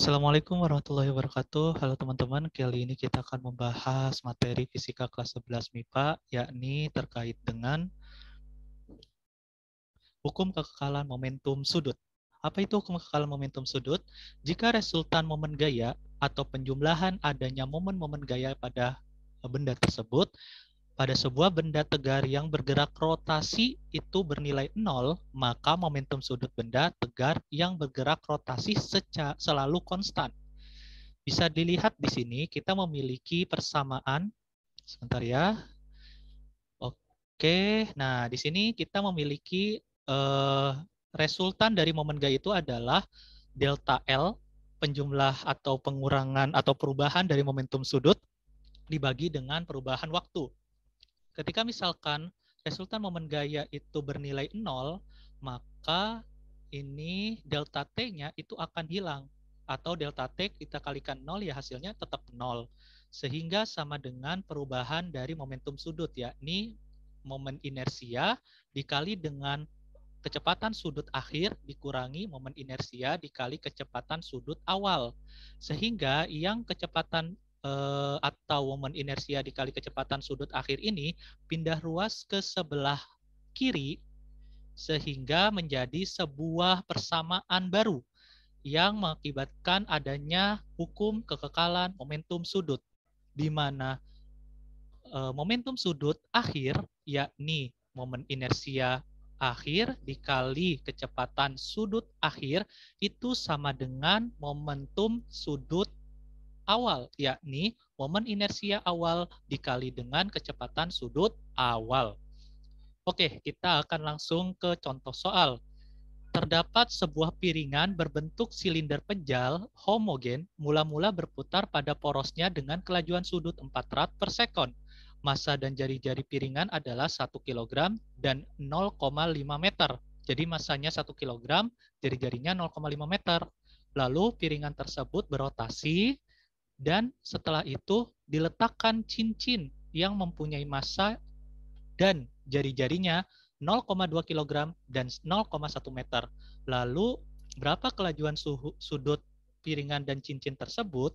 Assalamualaikum warahmatullahi wabarakatuh. Halo teman-teman, kali ini kita akan membahas materi fisika kelas 11 MIPA, yakni terkait dengan hukum kekekalan momentum sudut. Apa itu hukum kekekalan momentum sudut? Jika resultan momen gaya atau penjumlahan adanya momen-momen gaya pada benda tersebut, pada sebuah benda tegar yang bergerak rotasi itu bernilai 0, maka momentum sudut benda tegar yang bergerak rotasi selalu konstan. Bisa dilihat di sini kita memiliki persamaan. Sebentar ya. Oke, nah di sini kita memiliki resultan dari momen gaya itu adalah delta L, penjumlah atau pengurangan atau perubahan dari momentum sudut dibagi dengan perubahan waktu. Ketika misalkan resultan momen gaya itu bernilai 0, maka ini delta T-nya itu akan hilang. Atau delta T kita kalikan 0 ya hasilnya tetap 0. Sehingga sama dengan perubahan dari momentum sudut, yakni momen inersia dikali dengan kecepatan sudut akhir dikurangi momen inersia dikali kecepatan sudut awal. Sehingga yang kecepatan atau momen inersia dikali kecepatan sudut akhir ini pindah ruas ke sebelah kiri sehingga menjadi sebuah persamaan baru yang mengakibatkan adanya hukum kekekalan momentum sudut, di mana momentum sudut akhir, yakni momen inersia akhir dikali kecepatan sudut akhir, itu sama dengan momentum sudut awal, yakni momen inersia awal dikali dengan kecepatan sudut awal. Oke, kita akan langsung ke contoh soal. Terdapat sebuah piringan berbentuk silinder pejal homogen mula-mula berputar pada porosnya dengan kelajuan sudut 4 rad per sekon. Massa dan jari-jari piringan adalah 1 kg dan 0,5 meter. Jadi massanya 1 kg, jari-jarinya 0,5 meter. Lalu piringan tersebut berotasi dan setelah itu diletakkan cincin yang mempunyai massa dan jari-jarinya 0,2 kg dan 0,1 meter. Lalu berapa kelajuan sudut piringan dan cincin tersebut?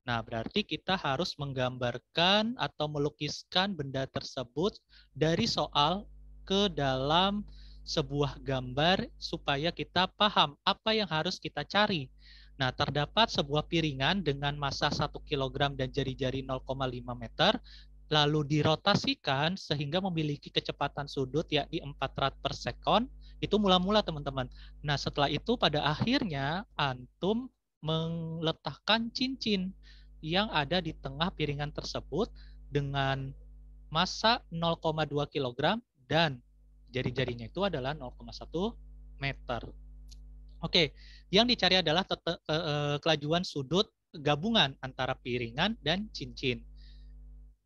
Nah, berarti kita harus menggambarkan atau melukiskan benda tersebut dari soal ke dalam sebuah gambar supaya kita paham apa yang harus kita cari. Nah, terdapat sebuah piringan dengan massa 1 kg dan jari-jari 0,5 meter, lalu dirotasikan sehingga memiliki kecepatan sudut yakni 4 rad per sekon, itu mula-mula teman-teman. Nah, setelah itu pada akhirnya antum meletakkan cincin yang ada di tengah piringan tersebut dengan massa 0,2 kg dan jari-jarinya itu adalah 0,1 meter. Oke, yang dicari adalah kelajuan sudut gabungan antara piringan dan cincin.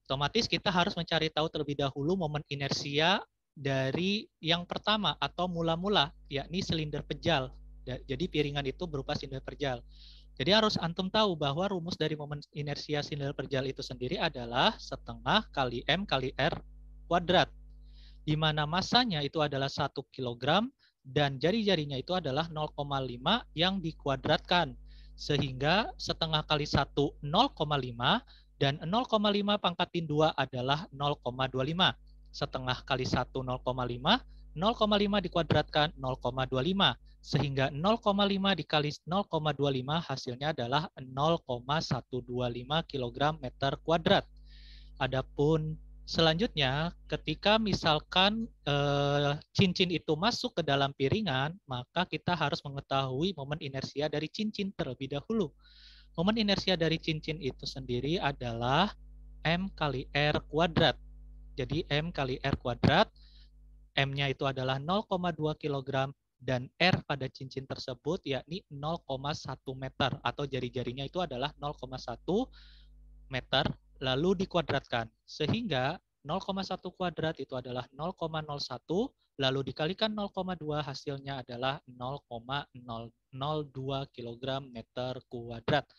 Otomatis kita harus mencari tahu terlebih dahulu momen inersia dari yang pertama atau mula-mula, yakni silinder pejal. Jadi piringan itu berupa silinder pejal. Jadi harus antum tahu bahwa rumus dari momen inersia silinder pejal itu sendiri adalah setengah kali M kali R kuadrat, di mana massanya itu adalah 1 kg dan jari-jarinya itu adalah 0,5 yang dikuadratkan. Sehingga setengah kali 1 0,5 dan 0,5 pangkatin 2 adalah 0,25. Setengah kali 1 0,5, 0,5 dikuadratkan 0,25. Sehingga 0,5 dikali 0,25 hasilnya adalah 0,125 kg meter kuadrat. Adapun selanjutnya, ketika misalkan cincin itu masuk ke dalam piringan, maka kita harus mengetahui momen inersia dari cincin terlebih dahulu. Momen inersia dari cincin itu sendiri adalah M kali R kuadrat. Jadi M kali R kuadrat, M-nya itu adalah 0,2 kg dan R pada cincin tersebut yakni 0,1 meter atau jari-jarinya itu adalah 0,1 meter lalu dikuadratkan. Sehingga 0,1 kuadrat itu adalah 0,01 lalu dikalikan 0,2 hasilnya adalah 0,002 kg meter kuadrat.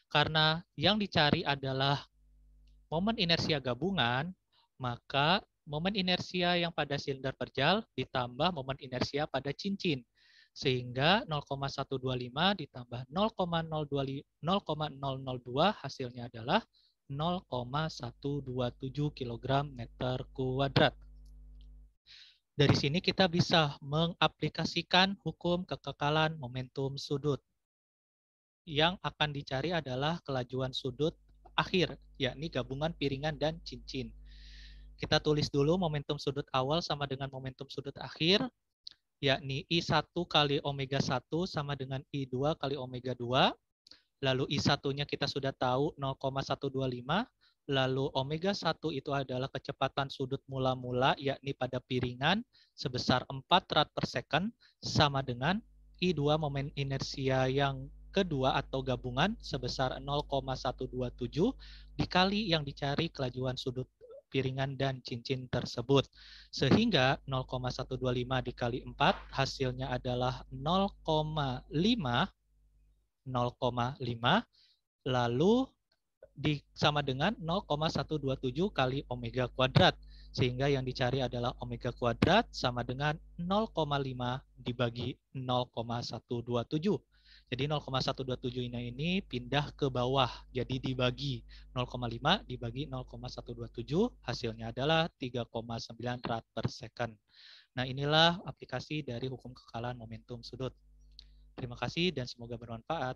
Karena yang dicari adalah momen inersia gabungan, maka momen inersia yang pada silinder pejal ditambah momen inersia pada cincin. Sehingga 0,125 ditambah 0,002 hasilnya adalah 0,127 kg meter kuadrat. Dari sini kita bisa mengaplikasikan hukum kekekalan momentum sudut. Yang akan dicari adalah kelajuan sudut akhir, yakni gabungan piringan dan cincin. Kita tulis dulu momentum sudut awal sama dengan momentum sudut akhir, yakni I1 kali omega 1 sama dengan I2 kali omega 2. Lalu I1-nya kita sudah tahu 0,125. Lalu omega 1 itu adalah kecepatan sudut mula-mula, yakni pada piringan sebesar 4 rad per second, sama dengan I2 momen inersia yang kedua atau gabungan sebesar 0,127 dikali yang dicari kelajuan sudut piringan dan cincin tersebut. Sehingga 0,125 dikali 4 hasilnya adalah 0,5, lalu sama dengan 0,127 kali omega kuadrat. Sehingga yang dicari adalah omega kuadrat sama dengan 0,5 dibagi 0,127. Jadi 0,127 ini pindah ke bawah, jadi dibagi 0,5 dibagi 0,127, hasilnya adalah 3,9 rad per second. Nah, inilah aplikasi dari hukum kekekalan momentum sudut. Terima kasih dan semoga bermanfaat.